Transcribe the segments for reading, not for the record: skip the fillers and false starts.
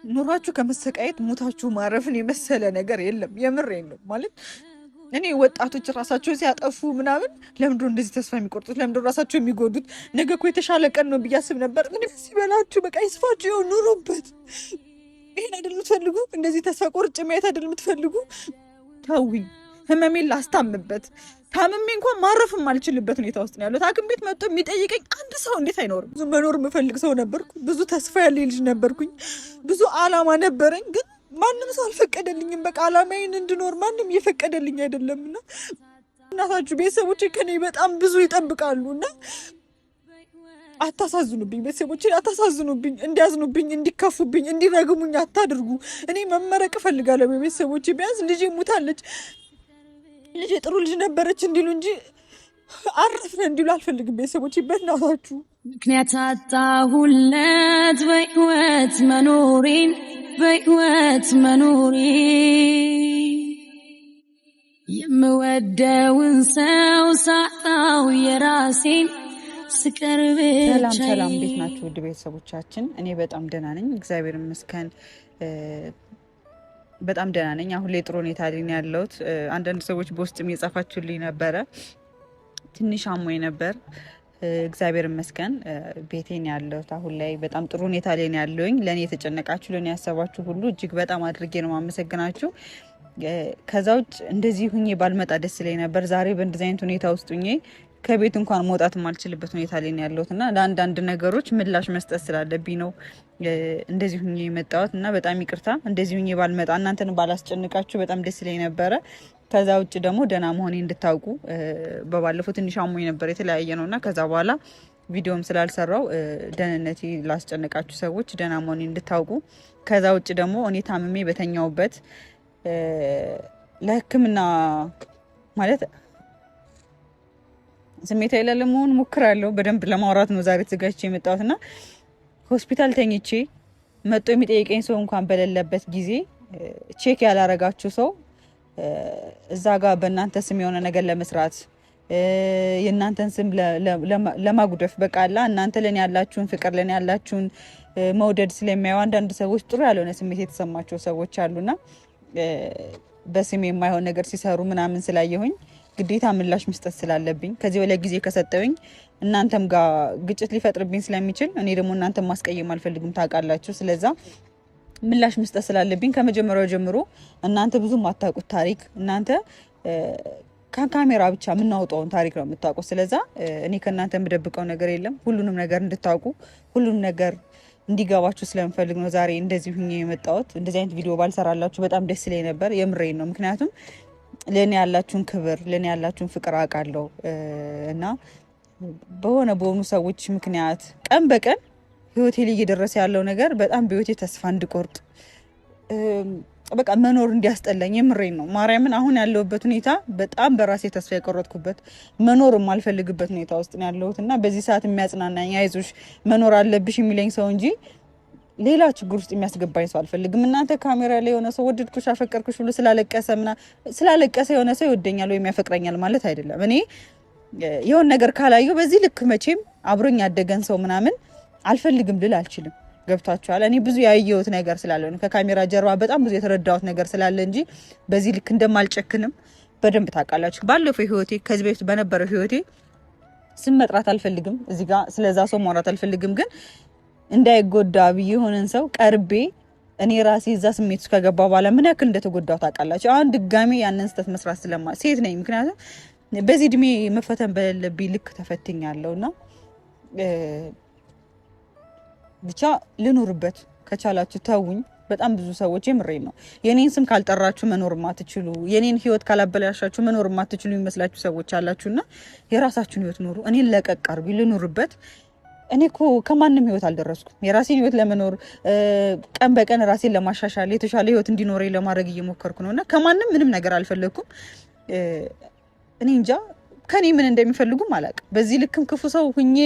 ኑሯችሁ ከመሰቃየት ሞታችሁ ማረፍን የመሰለ ነገር የለም። የምሬን ነው ማለት እኔ ወጣቶች ራሳቸውን ሲያጠፉ ምናምን ለምንድን ነው እንደዚህ ተስፋ የሚቆርጡት? ለምንድን ነው ራሳቸው የሚጎዱት? ነገ እኮ የተሻለ ቀን ነው ብዬ አስብ ነበር። ግን ሲበላችሁ በቃ ይስፋችሁ፣ ይኸው ኑሩበት። ይሄን አይደል የምትፈልጉ? እንደዚህ ተስፋ ቆርጬ ማየት አይደል የምትፈልጉ? ተውኝ፣ ህመሜን ላስታምበት። ታምሜ እንኳን ማረፍም አልችልበት ሁኔታ ውስጥ ነው ያለሁት። ሐኪም ቤት መጥቶ የሚጠይቀኝ አንድ ሰው እንዴት አይኖርም? ብዙ መኖር የምፈልግ ሰው ነበርኩ። ብዙ ተስፋ ያለኝ ልጅ ነበርኩኝ። ብዙ አላማ ነበረኝ። ግን ማንም ሰው አልፈቀደልኝም። በቃ አላማዬን እንድኖር ማንም እየፈቀደልኝ አይደለምና እናታችሁ ቤተሰቦቼ ከኔ በጣም ብዙ ይጠብቃሉ እና አታሳዝኑብኝ። ቤተሰቦቼ አታሳዝኑብኝ። እንዲያዝኑብኝ፣ እንዲከፉብኝ፣ እንዲረግሙኝ አታድርጉ። እኔ መመረቅ እፈልጋለሁ። ቤተሰቦቼ ቢያንስ ልጄ ሙታለች፣ ልጄ ጥሩ ልጅ ነበረች እንዲሉ እንጂ አረፍነ እንዲሉ አልፈልግም። ቤተሰቦቼ በእናታችሁ ምክንያት አጣሁለት በህይወት መኖሬን በህይወት መኖሬ የምወደውን ሰው ሳጣው የራሴን ስቀርብ። ሰላም ሰላም፣ እንዴት ናችሁ ውድ ቤተሰቦቻችን? እኔ በጣም ደህና ነኝ፣ እግዚአብሔር ይመስገን። በጣም ደህና ነኝ። አሁን ላይ ጥሩ ሁኔታ ላይ ነው ያለሁት። አንዳንድ ሰዎች በውስጥም እየጻፋችሁልኝ ነበረ። ትንሽ አሞኝ ነበር፣ እግዚአብሔር ይመስገን ቤቴን ያለሁት አሁን ላይ በጣም ጥሩ ሁኔታ ላይ ነው ያለሁኝ። ለኔ የተጨነቃችሁ ለኔ ያሰባችሁ ሁሉ እጅግ በጣም አድርጌ ነው ማመሰግናችሁ። ከዛ ውጭ እንደዚህ ሁኜ ባልመጣ ደስ ይለኝ ነበር። ዛሬ በእንደዚህ አይነት ሁኔታ ውስጥ ሁኜ ከቤት እንኳን መውጣት የማልችልበት ሁኔታ ላይ ነው ያለሁት እና ለአንዳንድ ነገሮች ምላሽ መስጠት ስላለብኝ ነው እንደዚህ ሁኜ የመጣሁት እና በጣም ይቅርታ። እንደዚህ ሁኜ ባልመጣ እናንተን ባላስጨንቃችሁ በጣም ደስ ይለኝ ነበረ። ከዛ ውጭ ደግሞ ደህና መሆኔ እንድታውቁ በባለፈው ትንሽ አሞኝ ነበር፣ የተለያየ ነውና ከዛ በኋላ ቪዲዮም ስላልሰራው ደህንነቴ ላስጨነቃችሁ ሰዎች ደህና መሆኔ እንድታውቁ። ከዛ ውጭ ደግሞ እኔ ታምሜ በተኛውበት ለሕክምና ማለት ስሜታዊ ላለመሆን ሞክራለሁ። በደንብ ለማውራት ነው ዛሬ ተዘጋጅቼ የመጣሁትና ሆስፒታል ተኝቼ መጥቶ የሚጠይቀኝ ሰው እንኳን በሌለበት ጊዜ ቼክ ያላረጋችሁ ሰው እዛ ጋር በእናንተ ስም የሆነ ነገር ለመስራት የእናንተን ስም ለማጉደፍ በቃላ እናንተ ለኔ ያላችሁን ፍቅር ለኔ ያላችሁን መውደድ ስለሚያዩ አንዳንድ ሰዎች ጥሩ ያልሆነ ስሜት የተሰማቸው ሰዎች አሉና በስሜ የማይሆን ነገር ሲሰሩ ምናምን ስላየሁኝ ግዴታ ምላሽ መስጠት ስላለብኝ ከዚህ በላይ ጊዜ ከሰጠውኝ እናንተም ጋር ግጭት ሊፈጥርብኝ ስለሚችል እኔ ደግሞ እናንተም ማስቀየም አልፈልግም ታውቃላችሁ። ስለዛ ምላሽ መስጠት ስላለብኝ ከመጀመሪያው ጀምሮ እናንተ ብዙ ማታውቁት ታሪክ እናንተ ከካሜራ ብቻ የምናወጣውን ታሪክ ነው የምታውቁት። ስለዛ እኔ ከእናንተ የምደብቀው ነገር የለም። ሁሉንም ነገር እንድታውቁ ሁሉንም ነገር እንዲገባችሁ ስለምፈልግ ነው ዛሬ እንደዚህ ሁኜ የመጣሁት። እንደዚህ አይነት ቪዲዮ ባልሰራላችሁ በጣም ደስ ይለኝ ነበር። የምሬን ነው። ምክንያቱም ለኔ ያላችሁን ክብር ለኔ ያላችሁን ፍቅር አውቃለሁ እና በሆኑ ሰዎች ምክንያት ቀን በቀን ህይወቴ ላይ እየደረሰ ያለው ነገር በጣም በህይወቴ ተስፋ እንድቆርጥ በቃ መኖር እንዲያስጠላኝ የምሬን ነው። ማርያምን አሁን ያለሁበት ሁኔታ በጣም በራሴ ተስፋ የቆረጥኩበት መኖር የማልፈልግበት ሁኔታ ውስጥ ነው ያለሁት እና በዚህ ሰዓት የሚያጽናናኝ አይዞሽ መኖር አለብሽ የሚለኝ ሰው እንጂ ሌላ ችግር ውስጥ የሚያስገባኝ ሰው አልፈልግም። እናንተ ካሜራ ላይ የሆነ ሰው ወደድኩሽ አፈቀርኩሽ ብሎ ስላለቀሰ የሆነ ሰው ይወደኛል ወይም ያፈቅረኛል ማለት አይደለም። እኔ የሆነ ነገር ካላየሁ በዚህ ልክ መቼም አብሮኝ ያደገን ሰው ምናምን አልፈልግም ልል አልችልም። ገብታችኋል? እኔ ብዙ ያየሁት ነገር ስላለ ነው ከካሜራ ጀርባ በጣም ብዙ የተረዳሁት ነገር ስላለ እንጂ በዚህ ልክ እንደማልጨክንም በደንብ ታውቃላችሁ። ባለፈው ህይወቴ ከዚህ በፊት በነበረው ህይወቴ ስም መጥራት አልፈልግም፣ እዚህ ጋር ስለዛ ሰው ማውራት አልፈልግም። ግን እንዳይጎዳ ብዬ የሆነን ሰው ቀርቤ እኔ ራሴ እዛ ስሜት ውስጥ ከገባ በኋላ ምን ያክል እንደተጎዳው ታውቃላችሁ። አሁን ድጋሜ ያንን ስህተት መስራት ሴት ነኝ። ምክንያቱም በዚህ እድሜ መፈተን በሌለብኝ ልክ ተፈትኛለሁና ብቻ ልኑርበት። ከቻላችሁ ተውኝ። በጣም ብዙ ሰዎች የምሬን ነው የኔን ስም ካልጠራችሁ መኖር ማትችሉ የኔን ህይወት ካላበላሻችሁ መኖር ማትችሉ የሚመስላችሁ ሰዎች አላችሁና የራሳችሁን ህይወት ኑሩ። እኔን ለቀቅ አርጉ ልኑርበት። እኔ እኮ ከማንም ህይወት አልደረስኩም። የራሴን ህይወት ለመኖር ቀን በቀን ራሴን ለማሻሻል የተሻለ ህይወት እንዲኖረኝ ለማድረግ እየሞከርኩ ነውና ከማንም ምንም ነገር አልፈለኩም። እኔ እንጃ ከኔ ምን እንደሚፈልጉም አላውቅም። በዚህ ልክም ክፉ ሰው ሁኜ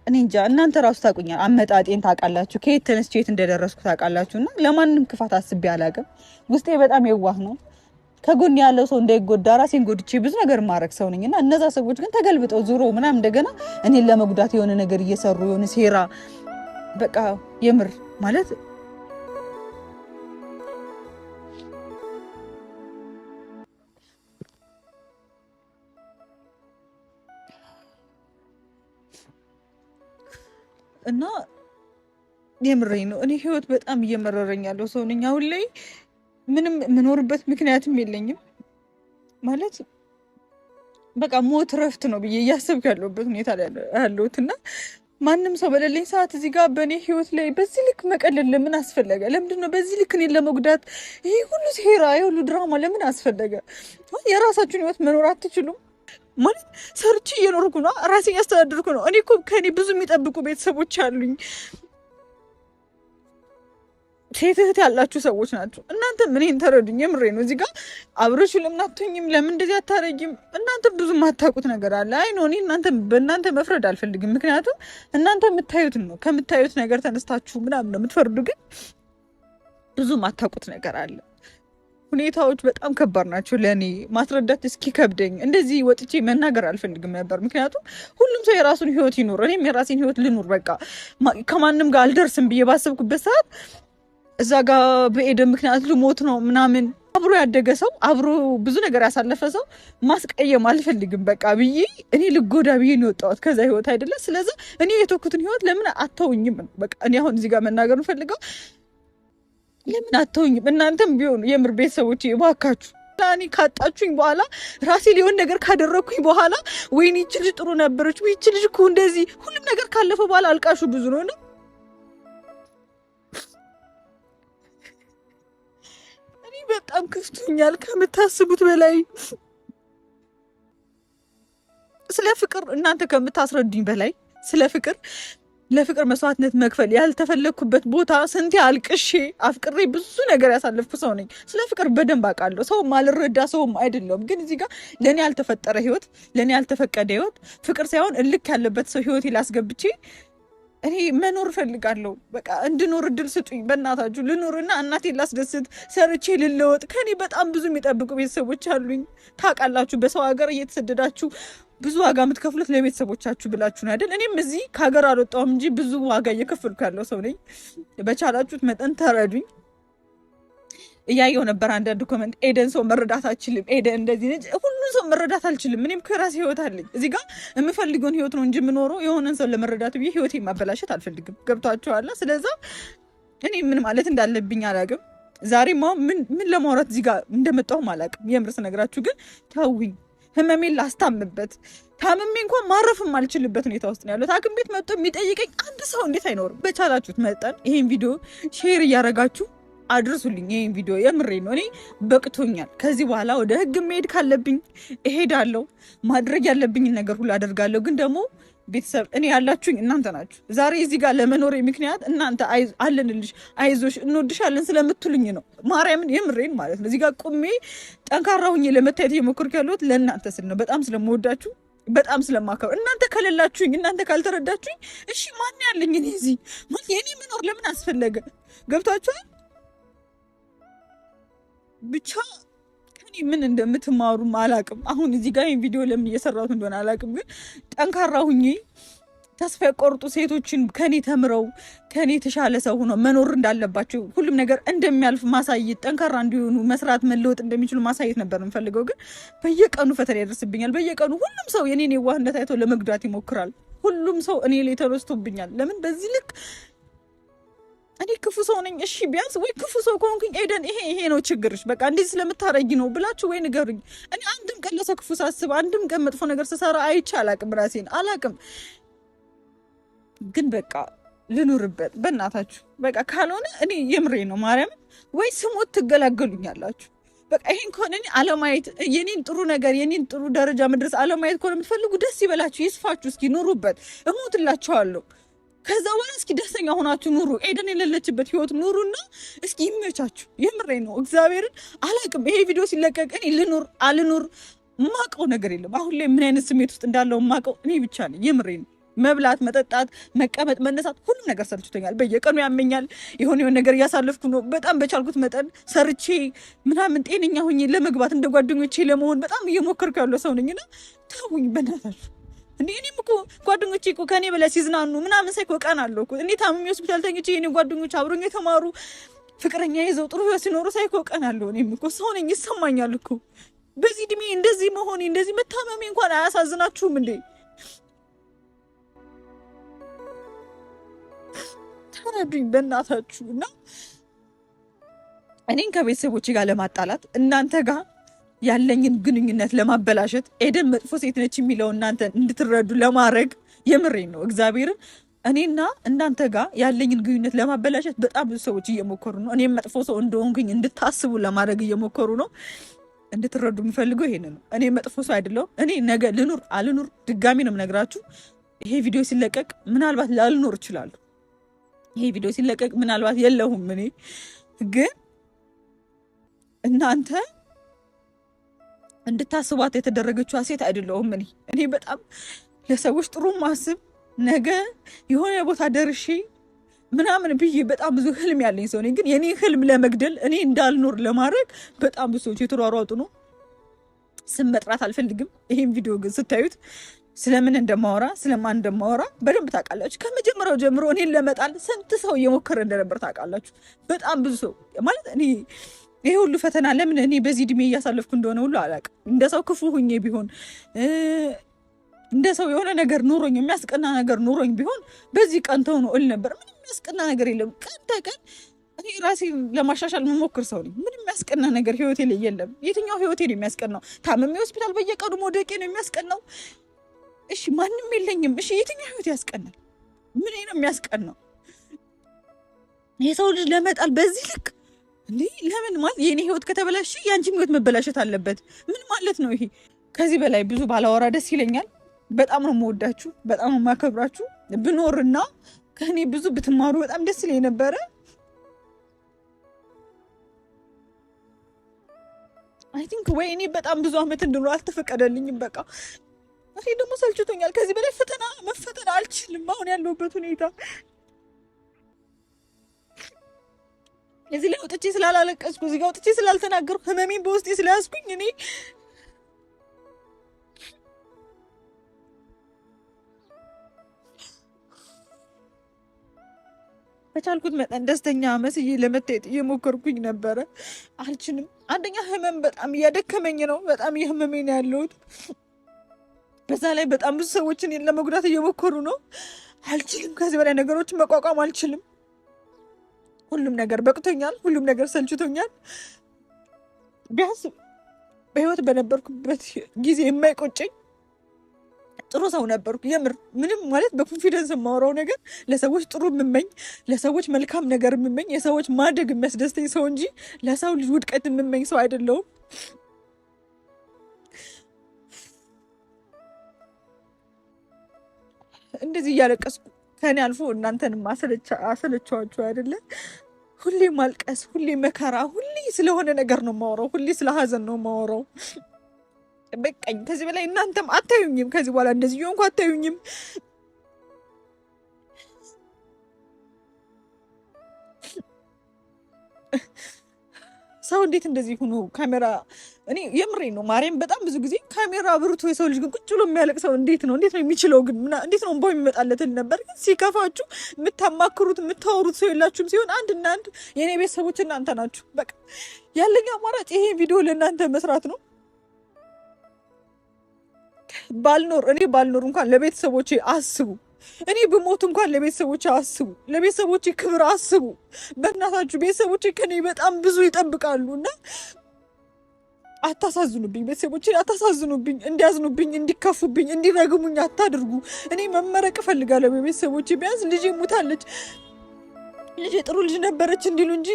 እኔ እንጃ። እናንተ ራሱ ታውቁኛል፣ አመጣጤን ታውቃላችሁ፣ ከየት ተነስቼ የት እንደደረስኩ ታውቃላችሁና ለማንም ክፋት አስቤ አላውቅም። ውስጤ በጣም የዋህ ነው። ከጎን ያለው ሰው እንዳይጎዳ ራሴን ጎድቼ ብዙ ነገር ማድረግ ሰው ነኝና እነዛ ሰዎች ግን ተገልብጠው ዙሮ ምናምን እንደገና እኔን ለመጉዳት የሆነ ነገር እየሰሩ የሆነ ሴራ በቃ የምር ማለት እና የምሬኝ ነው። እኔ ህይወት በጣም እየመረረኝ ያለው ሰው ነኝ። አሁን ላይ ምንም የምኖርበት ምክንያትም የለኝም ማለት በቃ ሞት ረፍት ነው ብዬ እያሰብኩ ያለሁበት ሁኔታ ላይ ያለሁት እና ማንም ሰው በሌለኝ ሰዓት እዚህ ጋር በእኔ ህይወት ላይ በዚህ ልክ መቀለል ለምን አስፈለገ? ለምንድን ነው በዚህ ልክ እኔን ለመጉዳት ይሄ ሁሉ ሴራ፣ ይሄ ሁሉ ድራማ ለምን አስፈለገ? የራሳችሁን ህይወት መኖር አትችሉም? ማለት ሰርቼ እየኖርኩ ነው፣ ራሴን ያስተዳድርኩ ነው። እኔ እኮ ከእኔ ብዙ የሚጠብቁ ቤተሰቦች አሉኝ። ሴት እህት ያላችሁ ሰዎች ናቸው። እናንተ እኔን ተረዱኝ። የምሬ ነው። እዚህ ጋር አብረሽ ለምን አትሆኝም? ለምን እንደዚህ አታረጊም? እናንተ ብዙ የማታውቁት ነገር አለ። አይ ነው እኔ በእናንተ መፍረድ አልፈልግም። ምክንያቱም እናንተ የምታዩትን ነው፣ ከምታዩት ነገር ተነስታችሁ ምናምን ነው የምትፈርዱ። ግን ብዙ የማታውቁት ነገር አለ። ሁኔታዎች በጣም ከባድ ናቸው። ለእኔ ማስረዳት እስኪ ከብደኝ እንደዚህ ወጥቼ መናገር አልፈልግም ነበር። ምክንያቱም ሁሉም ሰው የራሱን ህይወት ይኖር፣ እኔም የራሴን ህይወት ልኑር። በቃ ከማንም ጋር አልደርስም ብዬ ባሰብኩበት ሰዓት እዛ ጋር በኤደን ምክንያት ልሞት ነው ምናምን አብሮ ያደገ ሰው አብሮ ብዙ ነገር ያሳለፈ ሰው ማስቀየም አልፈልግም በቃ ብዬ እኔ ልጎዳ ብዬ ነው የወጣሁት ከዛ ህይወት አይደለ። ስለዚህ እኔ የተወኩትን ህይወት ለምን አተውኝም? በቃ እኔ አሁን እዚህ ጋር መናገር ፈልገው ለምን አተውኝም? እናንተም ቢሆኑ የምር ቤተሰቦቼ እባካችሁ እኔ ካጣችሁኝ በኋላ ራሴ ሊሆን ነገር ካደረግኩኝ በኋላ ወይኔ ይቺ ልጅ ጥሩ ነበረች፣ ይቺ ልጅ እኮ እንደዚህ ሁሉም ነገር ካለፈ በኋላ አልቃሹ ብዙ ነው። በጣም ክፍቱኛል ከምታስቡት በላይ። ስለ ፍቅር እናንተ ከምታስረዱኝ በላይ ስለ ፍቅር ለፍቅር መስዋዕትነት መክፈል ያልተፈለግኩበት ቦታ ስንቴ አልቅሼ አፍቅሬ ብዙ ነገር ያሳለፍኩ ሰው ነኝ። ስለ ፍቅር በደንብ አውቃለሁ። ሰው ማልረዳ ሰውም አይደለም። ግን እዚህ ጋር ለእኔ ያልተፈጠረ ህይወት፣ ለእኔ ያልተፈቀደ ህይወት፣ ፍቅር ሳይሆን እልክ ያለበት ሰው ህይወቴ ላስገብቼ እኔ መኖር ፈልጋለሁ። በቃ እንድኖር እድል ስጡኝ በእናታችሁ። ልኖርና እናቴን ላስደስት፣ ሰርቼ ልለወጥ። ከኔ በጣም ብዙ የሚጠብቁ ቤተሰቦች አሉኝ። ታውቃላችሁ፣ በሰው ሀገር እየተሰደዳችሁ ብዙ ዋጋ የምትከፍሉት ለቤተሰቦቻችሁ ብላችሁ ነው አይደል? እኔም እዚህ ከሀገር አልወጣሁም እንጂ ብዙ ዋጋ እየከፈልኩ ያለው ሰው ነኝ። በቻላችሁት መጠን ተረዱኝ። እያየው ነበር አንዳንድ ኮመንት፣ ኤደን ሰው መረዳት አልችልም፣ ኤደን እንደዚህ ነች። ሁሉን ሰው መረዳት አልችልም። እኔም ከራሴ ህይወት አለኝ። እዚህ ጋር የምፈልገውን ህይወት ነው እንጂ የምኖረው የሆነን ሰው ለመረዳት ብዬ ህይወቴ ማበላሸት አልፈልግም። ገብቷቸዋል። ስለዛ እኔ ምን ማለት እንዳለብኝ አላውቅም። ዛሬማ ምን ለማውራት እዚህ ጋር እንደመጣሁም አላውቅም። የምር ስነግራችሁ ግን ተውኝ። ህመሜን ላስታምበት። ታምሜ እንኳን ማረፍም አልችልበት ሁኔታ ውስጥ ነው ያለሁት። ሐኪም ቤት መጥቶ የሚጠይቀኝ አንድ ሰው እንዴት አይኖርም? በቻላችሁት መጠን ይሄን ቪዲዮ ሼር እያደረጋችሁ አድርሱልኝ። ይሄን ቪዲዮ የምሬ ነው። እኔ በቅቶኛል። ከዚህ በኋላ ወደ ህግ መሄድ ካለብኝ እሄዳለሁ። ማድረግ ያለብኝን ነገር ሁሉ አደርጋለሁ። ግን ደግሞ ቤተሰብ እኔ ያላችሁኝ እናንተ ናችሁ። ዛሬ እዚህ ጋር ለመኖሬ ምክንያት እናንተ አለንልሽ፣ አይዞሽ፣ እንወድሻለን ስለምትሉኝ ነው። ማርያምን የምሬን ማለት ነው። እዚህ ጋር ቁሜ ጠንካራ ሁኜ ለመታየት እየሞከርኩ ያለሁት ለእናንተ ስል ነው። በጣም ስለምወዳችሁ፣ በጣም ስለማከብር። እናንተ ከሌላችሁኝ፣ እናንተ ካልተረዳችሁኝ፣ እሺ ማን ያለኝ እኔ እዚህ ማለት የኔ መኖር ለምን አስፈለገ? ገብታችኋል? ብቻ ከኔ ምን እንደምትማሩ አላቅም። አሁን እዚህ ጋር ይሄን ቪዲዮ ለምን እየሰራሁት እንደሆነ አላቅም። ግን ጠንካራ ሁኜ ተስፋ የቆርጡ ሴቶችን ከኔ ተምረው ከኔ የተሻለ ሰው ሆኖ መኖር እንዳለባቸው፣ ሁሉም ነገር እንደሚያልፍ ማሳየት፣ ጠንካራ እንዲሆኑ መስራት፣ መለወጥ እንደሚችሉ ማሳየት ነበር የምፈልገው። ግን በየቀኑ ፈተና ያደርስብኛል። በየቀኑ ሁሉም ሰው የኔን የዋህነት አይቶ ለመጉዳት ይሞክራል። ሁሉም ሰው እኔ ላይ ተነስቶብኛል። ለምን በዚህ ልክ እኔ ክፉ ሰው ነኝ? እሺ ቢያንስ ወይ ክፉ ሰው ከሆንኩኝ ኤደን ይሄ ነው ችግርሽ፣ በቃ እንደዚህ ስለምታረጊ ነው ብላችሁ ወይ ንገሩኝ። እኔ አንድም ቀን ለሰው ክፉ ሳስብ፣ አንድም ቀን መጥፎ ነገር ስሰራ አይቼ አላቅም። ራሴን አላቅም። ግን በቃ ልኑርበት በእናታችሁ። በቃ ካልሆነ እኔ የምሬ ነው ማርያም፣ ወይ ስሞት ትገላገሉኛላችሁ። በቃ ይሄን ከሆነ እኔ አለማየት፣ የኔን ጥሩ ነገር የኔን ጥሩ ደረጃ መድረስ አለማየት ከሆነ የምትፈልጉ ደስ ይበላችሁ፣ ይስፋችሁ። እስኪ ኑሩበት፣ እሞትላችኋለሁ። ከዛ በኋላ እስኪ ደስተኛ ሆናችሁ ኑሩ። ኤደን የሌለችበት ህይወት ኑሩና እስኪ ይመቻችሁ። የምሬ ነው እግዚአብሔርን አላቅም። ይሄ ቪዲዮ ሲለቀቅ እኔ ልኑር አልኑር ማቀው ነገር የለም። አሁን ላይ ምን አይነት ስሜት ውስጥ እንዳለው ማቀው እኔ ብቻ ነኝ። የምሬ ነው። መብላት፣ መጠጣት፣ መቀመጥ፣ መነሳት ሁሉም ነገር ሰልችቶኛል። በየቀኑ ያመኛል። የሆነ ነገር እያሳለፍኩ ነው። በጣም በቻልኩት መጠን ሰርቼ ምናምን ጤነኛ ሆኜ ለመግባት እንደ ጓደኞቼ ለመሆን በጣም እየሞከርኩ ያለው ሰው ነኝና ተውኝ በእናታችሁ። እንዴ እኔም እኮ ጓደኞቼ እኮ ከኔ በላይ ሲዝናኑ ምናምን ሳይኮ ቀን አለው እኮ። እኔ ታምሜ ሆስፒታል ተኝቼ የኔ ጓደኞች አብሮኝ የተማሩ ፍቅረኛ ይዘው ጥሩ ህይወት ሲኖሩ ሳይኮ ቀን አለው። እኔም እኮ ሰው ነኝ፣ ይሰማኛል እኮ። በዚህ እድሜ እንደዚህ መሆኔ እንደዚህ መታመሜ እንኳን አያሳዝናችሁም እንዴ? ተረዱኝ በእናታችሁ። እና እኔን ከቤተሰቦቼ ጋር ለማጣላት እናንተ ጋር ያለኝን ግንኙነት ለማበላሸት ኤደን መጥፎ ሴት ነች የሚለው እናንተ እንድትረዱ ለማድረግ የምሬን ነው እግዚአብሔርን እኔና እናንተ ጋር ያለኝን ግንኙነት ለማበላሸት በጣም ብዙ ሰዎች እየሞከሩ ነው። እኔም መጥፎ ሰው እንደሆንኩኝ እንድታስቡ ለማድረግ እየሞከሩ ነው። እንድትረዱ የምፈልገው ይሄን ነው። እኔ መጥፎ ሰው አይደለሁም። እኔ ነገ ልኑር አልኑር ድጋሚ ነው የምነግራችሁ። ይሄ ቪዲዮ ሲለቀቅ ምናልባት ላልኖር እችላለሁ። ይሄ ቪዲዮ ሲለቀቅ ምናልባት የለሁም። እኔ ግን እናንተ እንድታስቧት የተደረገችው ሴት አይደለሁም። እኔ በጣም ለሰዎች ጥሩ ማስብ ነገ የሆነ ቦታ ደርሼ ምናምን ብዬ በጣም ብዙ ህልም ያለኝ ሰው ነኝ። ግን የኔ ህልም ለመግደል እኔ እንዳልኖር ለማድረግ በጣም ብዙ ሰዎች የተሯሯጡ ነው። ስም መጥራት አልፈልግም። ይሄን ቪዲዮ ግን ስታዩት ስለምን እንደማወራ ስለማን እንደማወራ በደንብ ታውቃላችሁ። ከመጀመሪያው ጀምሮ እኔን ለመጣል ስንት ሰው እየሞከረ እንደነበር ታውቃላችሁ። በጣም ብዙ ሰው ማለት እኔ ይሄ ሁሉ ፈተና ለምን እኔ በዚህ እድሜ እያሳለፍኩ እንደሆነ ሁሉ አላውቅም። እንደ ሰው ክፉ ሁኜ ቢሆን እንደ ሰው የሆነ ነገር ኑሮኝ የሚያስቀና ነገር ኑሮኝ ቢሆን በዚህ ቀን ተሆኖ እል ነበር። ምንም የሚያስቀና ነገር የለም። ቀን ተቀን እኔ ራሴ ለማሻሻል መሞክር ሰው ነኝ። ምንም የሚያስቀና ነገር ህይወቴ ላይ የለም። የትኛው ህይወቴ ነው የሚያስቀናው? ታመሜ ሆስፒታል በየቀኑ መውደቄ ነው የሚያስቀናው? እሺ ማንም የለኝም። እሺ የትኛው ህይወት ያስቀናል? ምን ነው የሚያስቀናው? የሰው ልጅ ለመጣል በዚህ ልክ እንዴ? ለምን ማለት የኔ ህይወት ከተበላሽ ያንቺም ህይወት መበላሸት አለበት? ምን ማለት ነው ይሄ? ከዚህ በላይ ብዙ ባላወራ ደስ ይለኛል። በጣም ነው የምወዳችሁ፣ በጣም ነው የማከብራችሁ። ብኖርና ከኔ ብዙ ብትማሩ በጣም ደስ ይለኝ ነበረ። አይ ቲንክ ወይ እኔ በጣም ብዙ አመት እንድኖር አልተፈቀደልኝም። በቃ እኔ ደግሞ ሰልችቶኛል። ከዚህ በላይ ፈተና መፈተን አልችልም። አሁን ያለሁበት ሁኔታ እዚህ ላይ ወጥቼ ስላላለቀስኩ፣ እዚህ ጋር ወጥቼ ስላልተናገርኩ፣ ህመሜን በውስጤ ስለያዝኩኝ እኔ በቻልኩት መጠን ደስተኛ መስዬ ለመታየት እየሞከርኩኝ ነበረ። አልችልም። አንደኛ ህመም በጣም እያደከመኝ ነው። በጣም እየህመመኝ ነው ያለሁት። በዛ ላይ በጣም ብዙ ሰዎችን ለመጉዳት እየሞከሩ ነው። አልችልም። ከዚህ በላይ ነገሮችን መቋቋም አልችልም። ሁሉም ነገር በቅቶኛል። ሁሉም ነገር ሰልችቶኛል። ቢያንስ በህይወት በነበርኩበት ጊዜ የማይቆጨኝ ጥሩ ሰው ነበርኩ። የምር ምንም ማለት በኮንፊደንስ የማወራው ነገር ለሰዎች ጥሩ የምመኝ፣ ለሰዎች መልካም ነገር የምመኝ፣ የሰዎች ማደግ የሚያስደስተኝ ሰው እንጂ ለሰው ልጅ ውድቀት የምመኝ ሰው አይደለሁም። እንደዚህ እያለቀስኩ ከኔ አልፎ እናንተንም አሰለቻችሁ አይደለ? ሁሌ ማልቀስ፣ ሁሌ መከራ፣ ሁሌ ስለሆነ ነገር ነው የማወራው። ሁሌ ስለ ሀዘን ነው የማወራው። በቃኝ። ከዚህ በላይ እናንተም አታዩኝም። ከዚህ በኋላ እንደዚህ የሆንኩ አታዩኝም። ሰው እንዴት እንደዚህ ሆኖ ካሜራ እኔ የምሬ ነው ማርያም፣ በጣም ብዙ ጊዜ ካሜራ አብርቶ የሰው ልጅ ግን ቁጭ ብሎ የሚያለቅሰው እንዴት ነው የሚችለው? ግን እንዴት ነው እንባው የሚመጣለትን ነበር። ግን ሲከፋችሁ የምታማክሩት የምታወሩት ሰው የላችሁም። ሲሆን አንድና አንድ የእኔ ቤተሰቦች እናንተ ናችሁ። በቃ ያለኝ አማራጭ ይሄ ቪዲዮ ለእናንተ መስራት ነው። እኔ ባልኖር እንኳን ለቤተሰቦቼ አስቡ። እኔ ብሞት እንኳን ለቤተሰቦቼ አስቡ። ለቤተሰቦቼ ክብር አስቡ። በእናታችሁ ቤተሰቦቼ ከኔ በጣም ብዙ ይጠብቃሉ እና አታሳዝኑብኝ። ቤተሰቦቼ አታሳዝኑብኝ። እንዲያዝኑብኝ፣ እንዲከፉብኝ፣ እንዲረግሙኝ አታድርጉ። እኔ መመረቅ እፈልጋለሁ በቤተሰቦቼ። ቢያንስ ልጄ ሙታለች፣ ልጄ ጥሩ ልጅ ነበረች እንዲሉ እንጂ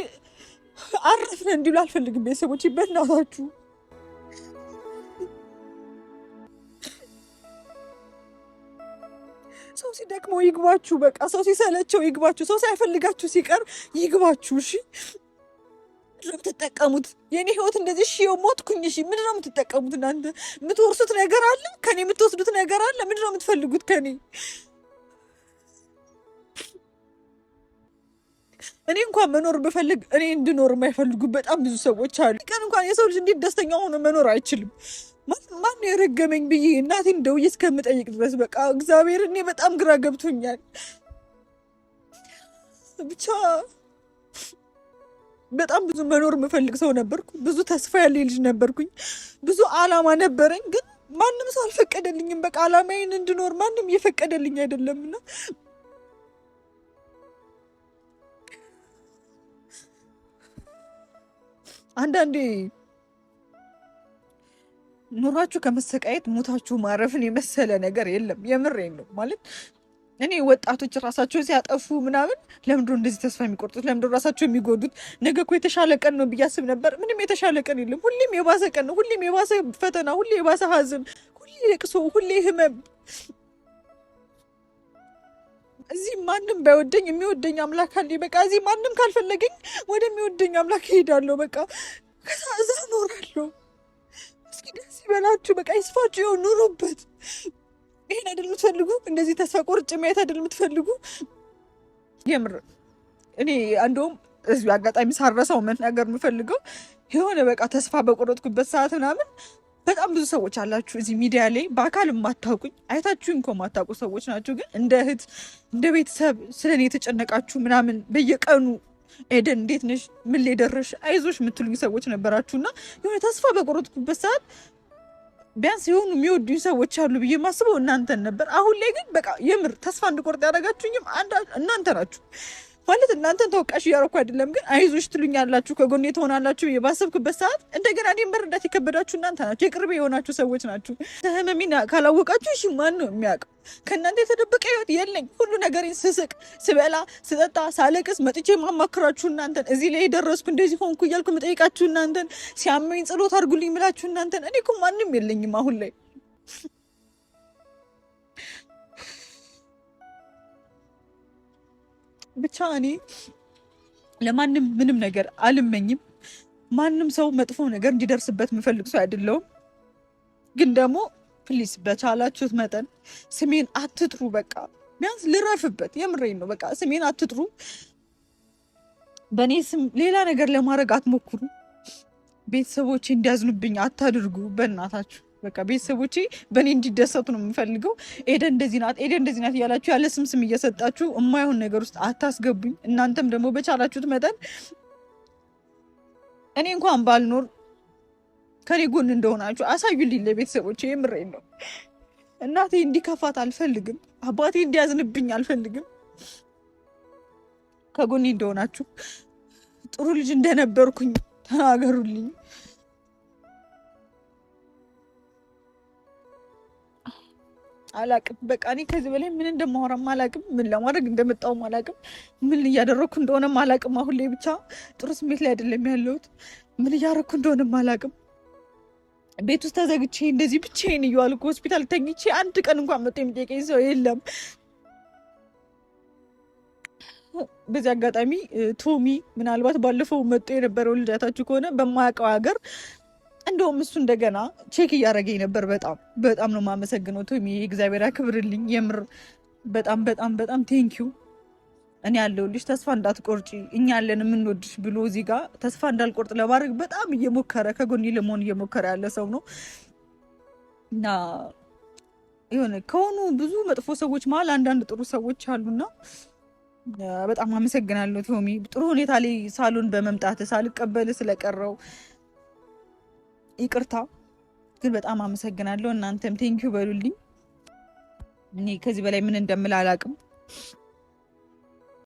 አረፍነ እንዲሉ አልፈልግም። ቤተሰቦቼ በእናታችሁ ሰው ሲደክመው ይግባችሁ። በቃ ሰው ሲሰለቸው ይግባችሁ። ሰው ሳይፈልጋችሁ ሲቀር ይግባችሁ። እሺ ምንድን ነው የምትጠቀሙት? የኔ ህይወት እንደዚህ እሺ ሞትኩኝ። እሺ ምንድን ነው የምትጠቀሙት እናንተ? የምትወርሱት ነገር አለ ከኔ፣ የምትወስዱት ነገር አለ። ምንድን ነው የምትፈልጉት ከኔ? እኔ እንኳን መኖር ብፈልግ እኔ እንድኖር የማይፈልጉ በጣም ብዙ ሰዎች አሉ። ቀን እንኳን የሰው ልጅ እንዴት ደስተኛ ሆኖ መኖር አይችልም? ማን የረገመኝ ብዬ እናቴን ደውዬ እስከምጠይቅ ድረስ በቃ እግዚአብሔር እኔ በጣም ግራ ገብቶኛል። ብቻ በጣም ብዙ መኖር የምፈልግ ሰው ነበርኩ። ብዙ ተስፋ ያለ ልጅ ነበርኩኝ። ብዙ አላማ ነበረኝ። ግን ማንም ሰው አልፈቀደልኝም። በቃ አላማዬን እንድኖር ማንም እየፈቀደልኝ አይደለምና አንዳንዴ ኑሯችሁ ከመሰቃየት ሞታችሁ ማረፍን የመሰለ ነገር የለም። የምሬን ነው ማለት እኔ ወጣቶች ራሳቸውን ሲያጠፉ ምናምን ለምንድነው እንደዚህ ተስፋ የሚቆርጡት? ለምንድነው ራሳቸው የሚጎዱት? ነገ እኮ የተሻለ ቀን ነው ብዬ አስብ ነበር። ምንም የተሻለ ቀን የለም። ሁሌም የባሰ ቀን ነው። ሁሌም የባሰ ፈተና፣ ሁሌ የባሰ ሐዘን፣ ሁሌ ለቅሶ፣ ሁሌ ህመም። እዚህ ማንም ባይወደኝ የሚወደኝ አምላክ አለ። በቃ እዚህ ማንም ካልፈለገኝ ወደሚወደኝ አምላክ እሄዳለሁ። በቃ ከዛ እዛ እኖራለሁ። እስኪ ደስ ይበላችሁ። በቃ ይስፋችሁ። ይኸው ኑሩበት። ይሄን አይደል የምትፈልጉ? እንደዚህ ተስፋ ቆርጬ ማየት አይደል የምትፈልጉ? የምር እኔ እንደውም እዚህ አጋጣሚ ሳረሳው መናገር የምፈልገው የሆነ በቃ ተስፋ በቆረጥኩበት ሰዓት ምናምን በጣም ብዙ ሰዎች አላችሁ እዚህ ሚዲያ ላይ በአካል የማታውቁኝ አይታችሁኝ እኮ የማታውቁ ሰዎች ናችሁ። ግን እንደ እህት እንደ ቤተሰብ ስለኔ የተጨነቃችሁ ምናምን በየቀኑ ኤደን እንዴት ነሽ? ምን ላይ ደረሽ? አይዞሽ የምትሉኝ ሰዎች ነበራችሁና የሆነ ተስፋ በቆረጥኩበት ሰዓት ቢያንስ የሆኑ የሚወዱኝ ሰዎች አሉ ብዬ ማስበው እናንተን ነበር። አሁን ላይ ግን በቃ የምር ተስፋ እንድቆርጥ ያደረጋችሁኝም እናንተ ናችሁ። ማለት እናንተን ተወቃሽ እያደረኩ አይደለም፣ ግን አይዞሽ ትሉኛላችሁ፣ ከጎኔ ትሆናላችሁ ብዬ ባሰብኩበት ሰዓት እንደገና እኔም መረዳት የከበዳችሁ እናንተ ናችሁ። የቅርቤ የሆናችሁ ሰዎች ናችሁ። ህመሜን ካላወቃችሁ እሺ ማን ነው የሚያውቀው? ከእናንተ የተደበቀ ህይወት የለኝ። ሁሉ ነገሬን ስስቅ፣ ስበላ፣ ስጠጣ፣ ሳለቅስ መጥቼ ማማክራችሁ እናንተን፣ እዚህ ላይ የደረስኩ እንደዚህ ሆንኩ እያልኩ መጠይቃችሁ እናንተን፣ ሲያመኝ ጸሎት አድርጉልኝ ምላችሁ እናንተን። እኔ እኮ ማንም የለኝም አሁን ላይ። ብቻ እኔ ለማንም ምንም ነገር አልመኝም። ማንም ሰው መጥፎ ነገር እንዲደርስበት የምፈልግ ሰው አይደለሁም። ግን ደግሞ ፕሊስ በቻላችሁት መጠን ስሜን አትጥሩ። በቃ ቢያንስ ልረፍበት። የምሬን ነው። በቃ ስሜን አትጥሩ። በእኔ ስም ሌላ ነገር ለማድረግ አትሞክሩ። ቤተሰቦቼ እንዲያዝኑብኝ አታድርጉ። በእናታችሁ በቃ ቤተሰቦቼ በእኔ እንዲደሰቱ ነው የምፈልገው። ኤደን እንደዚህ ናት፣ ኤደን እንደዚህ ናት እያላችሁ ያለ ስም እየሰጣችሁ የማይሆን ነገር ውስጥ አታስገቡኝ። እናንተም ደግሞ በቻላችሁት መጠን እኔ እንኳን ባልኖር ከኔ ጎን እንደሆናችሁ አሳዩልኝ ለቤተሰቦቼ። የምሬን ነው። እናቴ እንዲከፋት አልፈልግም። አባቴ እንዲያዝንብኝ አልፈልግም። ከጎኔ እንደሆናችሁ ጥሩ ልጅ እንደነበርኩኝ ተናገሩልኝ። አላቅም በቃ እኔ ከዚህ በላይ ምን እንደማወራም አላቅም። ምን ለማድረግ እንደመጣውም አላቅም። ምን እያደረግኩ እንደሆነም አላቅም። አሁን ላይ ብቻ ጥሩ ስሜት ላይ አይደለም ያለሁት። ምን እያደረግኩ እንደሆነም አላቅም። ቤት ውስጥ ተዘግቼ እንደዚህ ብቻዬን እየዋልኩ ሆስፒታል ተኝቼ አንድ ቀን እንኳን መጥቶ የሚጠይቀኝ ሰው የለም። በዚህ አጋጣሚ ቶሚ ምናልባት ባለፈው መጥቶ የነበረው ልጃታችሁ ከሆነ በማያውቀው ሀገር እንደውም እሱ እንደገና ቼክ እያደረገኝ ነበር። በጣም በጣም ነው የማመሰግነው ቶሚ፣ እግዚአብሔር ያክብርልኝ። የምር በጣም በጣም በጣም ቴንኪዩ። እኔ ያለሁልሽ፣ ተስፋ እንዳትቆርጪ፣ እኛ ያለን የምንወድሽ ብሎ እዚህ ጋር ተስፋ እንዳልቆርጥ ለማድረግ በጣም እየሞከረ ከጎኔ ለመሆን እየሞከረ ያለ ሰው ነው እና የሆነ ከሆኑ ብዙ መጥፎ ሰዎች መሀል አንዳንድ ጥሩ ሰዎች አሉና በጣም አመሰግናለሁ ቶሚ። ጥሩ ሁኔታ ላይ ሳሎን በመምጣት ሳልቀበል ስለቀረው ይቅርታ፣ ግን በጣም አመሰግናለሁ። እናንተም ቴንኪዩ በሉልኝ። እኔ ከዚህ በላይ ምን እንደምል አላቅም።